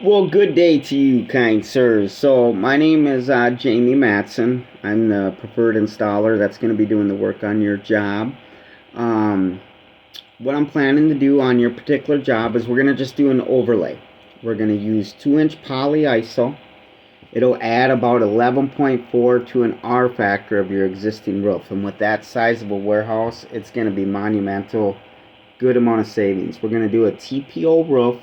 Well, good day to you, kind sirs. So, my name is Jamie Matson. I'm the preferred installer that's going to be doing the work on your job. Um, what I'm planning to do on your particular job is we're going to just do an overlay. We're going to use 2-inch poly iso. It'll add about 11.4 to an R factor of your existing roof. And with that size of a warehouse, it's going to be monumental, good amount of savings. We're going to do a TPO roof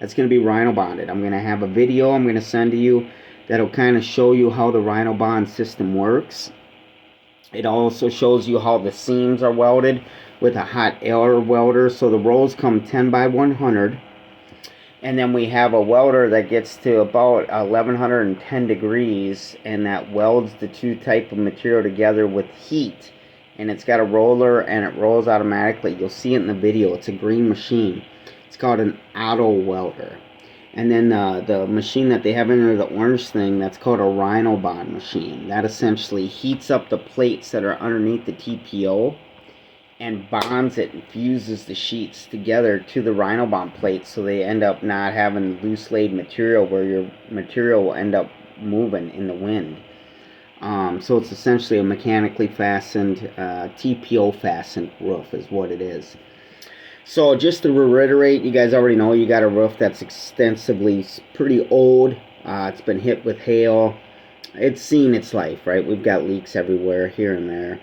that's going to be Rhino bonded. I'm going to have a video I'm going to send to you that'll kind of show you how the Rhino bond system works. It also shows you how the seams are welded with a hot air welder. So the rolls come 10 by 100. And then we have a welder that gets to about 1110 degrees, and that welds the two type of material together with heat. And it's got a roller and it rolls automatically. You'll see it in the video. It's a green machine. It's called an auto welder. And then the machine that they have in there, the orange thing, that's called a Rhino bond machine. That essentially heats up the plates that are underneath the TPO and bonds it and fuses the sheets together to the Rhino bond plate, so they end up not having loose laid material where your material will end up moving in the wind. So it's essentially a mechanically fastened, TPO fastened roof is what it is. So just to reiterate, you guys already know you got a roof that's extensively pretty old. It's been hit with hail. It's seen its life, right? We've got leaks everywhere, here and there.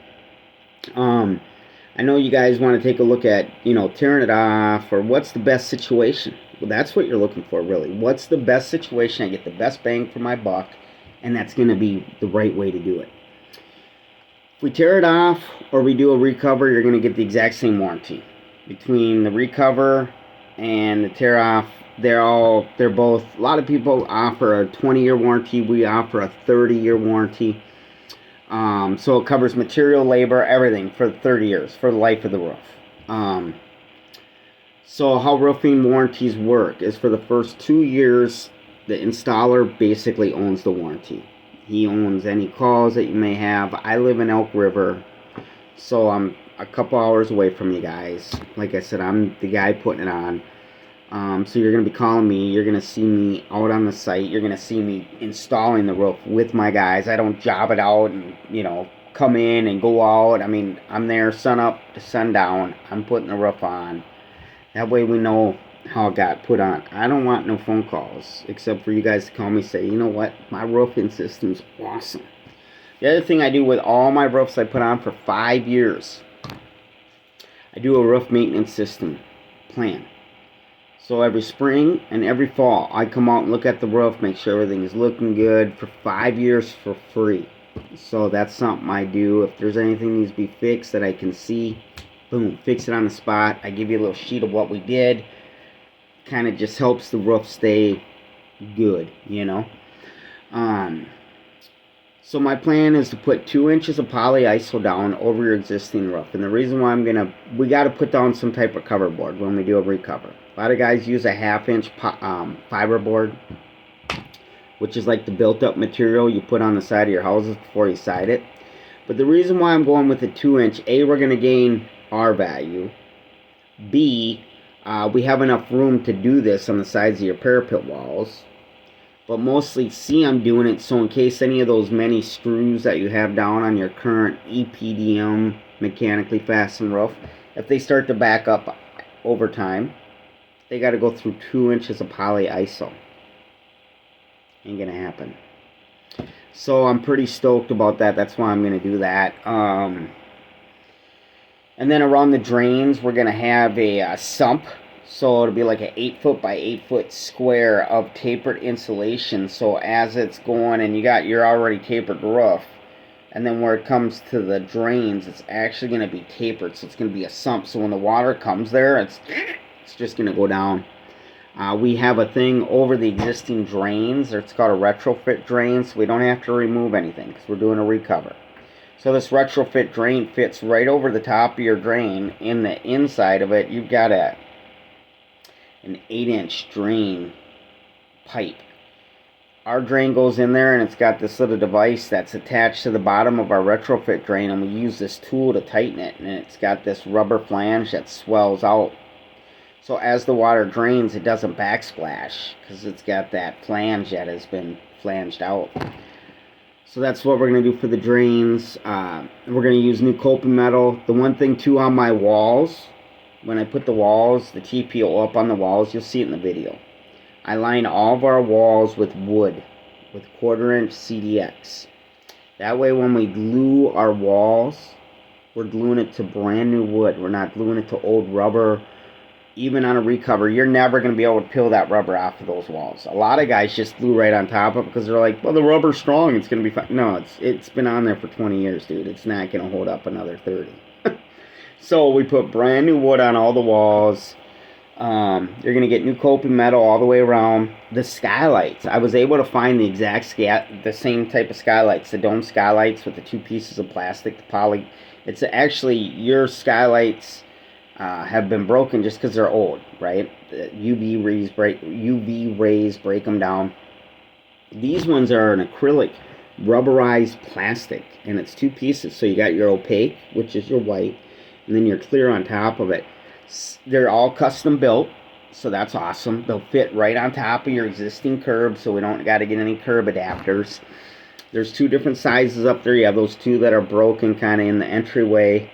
I know you guys want to take a look at, tearing it off, or what's the best situation. Well, that's what you're looking for, really. What's the best situation? I get the best bang for my buck, and that's going to be the right way to do it. If we tear it off or we do a recover, you're going to get the exact same warranty. Between the recover and the tear off, they're both, a lot of people offer a 20-year warranty. We offer a 30-year warranty. So it covers material, labor, everything for 30 years, for the life of the roof. So how roofing warranties work is for the first 2 years, the installer basically owns the warranty. He owns any calls that you may have. I live in Elk River, so I'm a couple hours away from you guys. Like I said, I'm the guy putting it on. So you're going to be calling me. You're going to see me out on the site. You're going to see me installing the roof with my guys. I don't job it out and, come in and go out. I mean, I'm there sun up to sundown. I'm putting the roof on. That way we know how it got put on. I don't want no phone calls except for you guys to call me and say, you know what, my roofing system's awesome. The other thing I do with all my roofs I put on for 5 years, I do a roof maintenance system plan. So every spring and every fall, I come out and look at the roof, make sure everything is looking good for 5 years for free. So that's something I do. If there's anything needs to be fixed that I can see, boom, fix it on the spot. I give you a little sheet of what we did. Kind of just helps the roof stay good, So my plan is to put 2 inches of poly iso down over your existing roof. And the reason why we got to put down some type of cover board when we do a recover. A lot of guys use a 1/2 inch fiber board, which is like the built up material you put on the side of your houses before you side it. But the reason why I'm going with a 2 inch, A, we're going to gain R value. B, we have enough room to do this on the sides of your parapet walls. But mostly, C, I'm doing it so in case any of those many screws that you have down on your current EPDM mechanically fastened roof, if they start to back up over time, they got to go through 2 inches of poly iso. Ain't gonna happen. So I'm pretty stoked about that. That's why I'm gonna do that. And then around the drains, we're gonna have a sump. So it'll be like an 8-foot by 8-foot square of tapered insulation. So as it's going and you got your already tapered roof, and then where it comes to the drains, it's actually going to be tapered. So it's going to be a sump. So when the water comes there, it's just going to go down. We have a thing over the existing drains. It's called a retrofit drain. So we don't have to remove anything because we're doing a recover. So this retrofit drain fits right over the top of your drain. In the inside of it, you've got an 8-inch drain pipe. Our drain goes in there and it's got this little device that's attached to the bottom of our retrofit drain, and we use this tool to tighten it, and it's got this rubber flange that swells out. So as the water drains, it doesn't backsplash because it's got that flange that has been flanged out. So that's what we're going to do for the drains. We're going to use new coping metal. The one thing too on my walls, when I put the walls, the TPO up on the walls, you'll see it in the video. I line all of our walls with wood, with 1/4 inch CDX. That way when we glue our walls, we're gluing it to brand new wood. We're not gluing it to old rubber. Even on a recover, you're never going to be able to peel that rubber off of those walls. A lot of guys just glue right on top of it because they're like, well, the rubber's strong, it's going to be fine. No, it's been on there for 20 years, dude. It's not going to hold up another 30. So we put brand new wood on all the walls. You're going to get new coping metal all the way around. The skylights, I was able to find the exact the same type of skylights, the dome skylights with the 2 pieces of plastic, the poly. It's actually your skylights have been broken just because they're old, right? The UV rays break them down. These ones are an acrylic rubberized plastic, and it's 2 pieces. So you got your opaque, which is your white, and then your clear on top of it. They're all custom built, so that's awesome. They'll fit right on top of your existing curb, so we don't got to get any curb adapters. There's 2 different sizes up there. You have those 2 that are broken kind of in the entryway.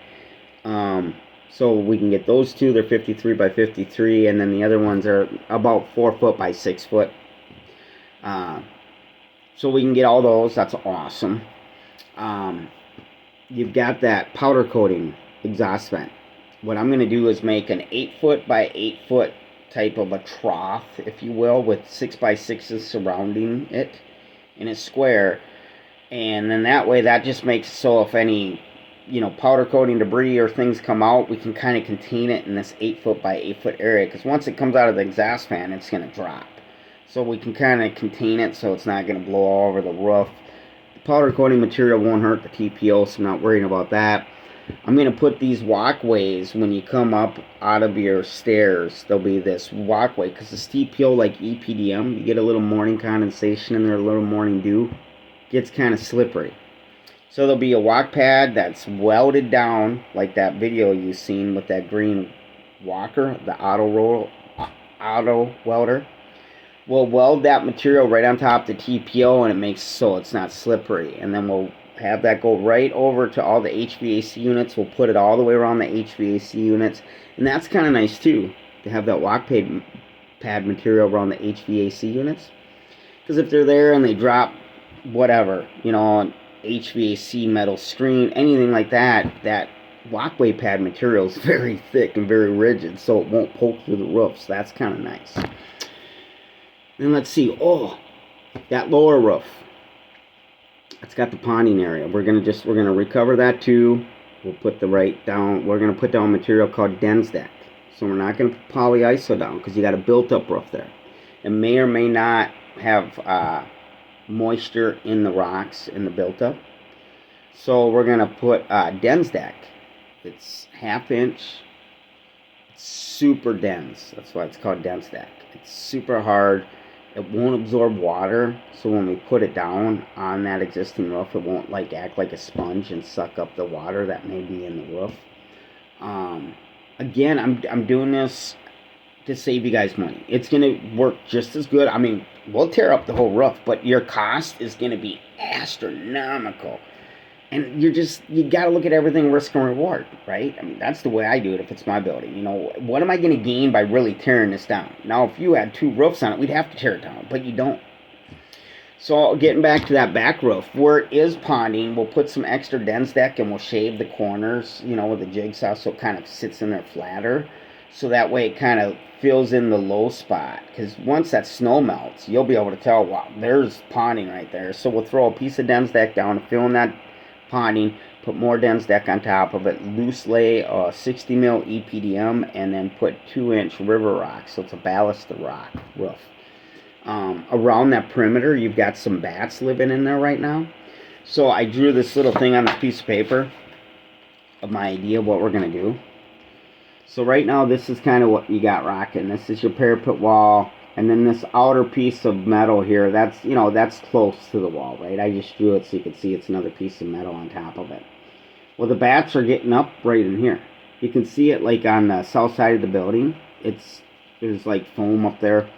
So we can get those 2. They're 53 by 53, and then the other ones are about 4 foot by 6 foot. So we can get all those. That's awesome. You've got that powder coating exhaust vent. What I'm going to do is make an 8 foot by 8 foot type of a trough, if you will, with 6 by 6s surrounding it in a square. And then that way, that just makes so if any powder coating debris or things come out, we can kind of contain it in this 8 foot by 8 foot area, because once it comes out of the exhaust fan, it's going to drop. So we can kind of contain it so it's not going to blow all over the roof. The powder coating material won't hurt the TPO, so I'm not worrying about that. I'm going to put these walkways when you come up out of your stairs. There'll be this walkway, because the TPO, like EPDM, you get a little morning condensation in there, a little morning dew. Gets kind of slippery. So there'll be a walk pad that's welded down, like that video you've seen with that green walker, the auto welder. We'll weld that material right on top of the TPO, and it makes so it's not slippery. And then we'll have that go right over to all the HVAC units. We'll put it all the way around the HVAC units. And that's kind of nice too, to have that walk pad material around the HVAC units. Because if they're there and they drop whatever, on HVAC metal screen, anything like that, that walkway pad material is very thick and very rigid, so it won't poke through the roof. So that's kind of nice. Then let's see. Oh, that lower roof. It's got the ponding area. We're gonna recover that too. We'll put we're gonna put down material called Densdeck. So we're not gonna put polyiso down because you got a built-up roof there. It may or may not have moisture in the rocks in the built-up. So we're gonna put Densdeck. It's 1/2 inch. It's super dense. That's why it's called Densdeck. It's super hard. It won't absorb water, so when we put it down on that existing roof, it won't act like a sponge and suck up the water that may be in the roof. Again, I'm doing this to save you guys money. It's gonna work just as good. I mean, we'll tear up the whole roof, but your cost is gonna be astronomical. And you gotta look at everything risk and reward, right? I mean, that's the way I do it if it's my building. What am I gonna gain by really tearing this down? Now, if you had 2 roofs on it, we'd have to tear it down, but you don't. So getting back to that back roof, where it is ponding, we'll put some extra Densdeck and we'll shave the corners, with a jigsaw so it kind of sits in there flatter. So that way it kind of fills in the low spot. Because once that snow melts, you'll be able to tell, wow, there's ponding right there. So we'll throw a piece of Densdeck down to fill in that ponding, put more Densdeck on top of it, loose lay 60 mil EPDM, and then put 2-inch river rock. So it's a ballast rock roof. Around that perimeter, you've got some bats living in there right now. So I drew this little thing on this piece of paper of my idea of what we're going to do. So right now, this is kind of what you got rocking. This is your parapet wall. And then this outer piece of metal here, that's close to the wall, right? I just drew it so you can see it's another piece of metal on top of it. Well, the bats are getting up right in here. You can see it on the south side of the building. there's like foam up there.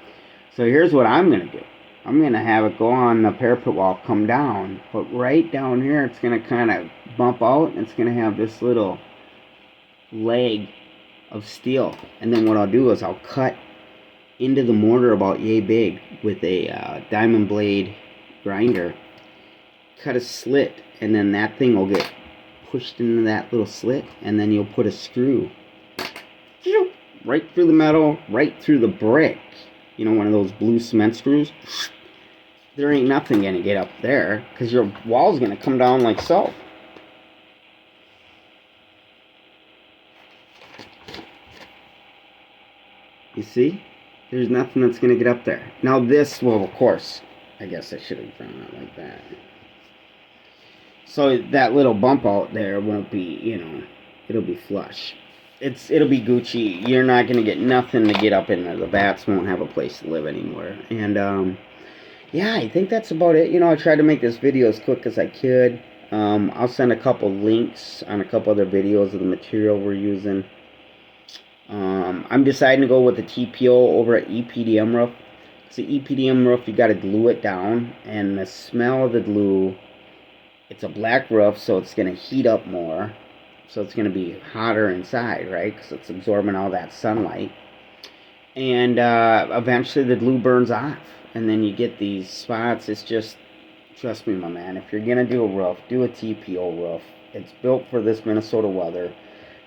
So here's what I'm gonna do. I'm gonna have it go on the parapet wall, come down, but right down here it's gonna kind of bump out, and it's gonna have this little leg of steel. And then what I'll do is I'll cut into the mortar about yay big with a diamond blade grinder. Cut a slit, and then that thing will get pushed into that little slit, and then you'll put a screw right through the metal, right through the brick. You know, one of those blue cement screws. There ain't nothing gonna get up there because your wall's gonna come down like so. You see? There's nothing that's gonna get up there. Now this, well, of course, I guess I should have drawn it like that. So that little bump out there won't be, you know, it'll be flush. It'll be Gucci. You're not gonna get nothing to get up in there. The bats won't have a place to live anymore. And yeah, I think that's about it. You know, I tried to make this video as quick as I could. I'll send a couple links on a couple other videos of the material we're using. I'm deciding to go with the TPO over at EPDM Roof. It's the EPDM roof, you got to glue it down, and the smell of the glue, it's a black roof, so it's going to heat up more. So it's going to be hotter inside, right? Because it's absorbing all that sunlight. And eventually the glue burns off. And then you get these spots. It's just, trust me, my man, if you're going to do a roof, do a TPO roof. It's built for this Minnesota weather.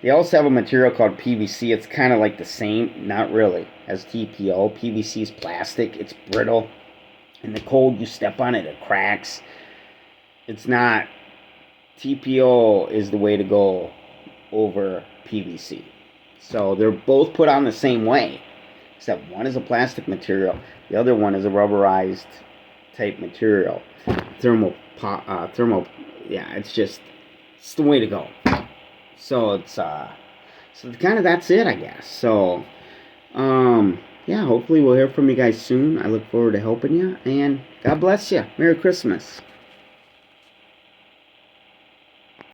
They also have a material called PVC. It's kind of like the same, not really, as TPO. PVC is plastic. It's brittle. In the cold, you step on it, it cracks. It's not. TPO is the way to go over PVC. So they're both put on the same way, except one is a plastic material, the other one is a rubberized type material. Yeah, it's the way to go. So it's so kind of that's it, I guess. So yeah, hopefully we'll hear from you guys soon. I look forward to helping you, and God bless you. Merry Christmas.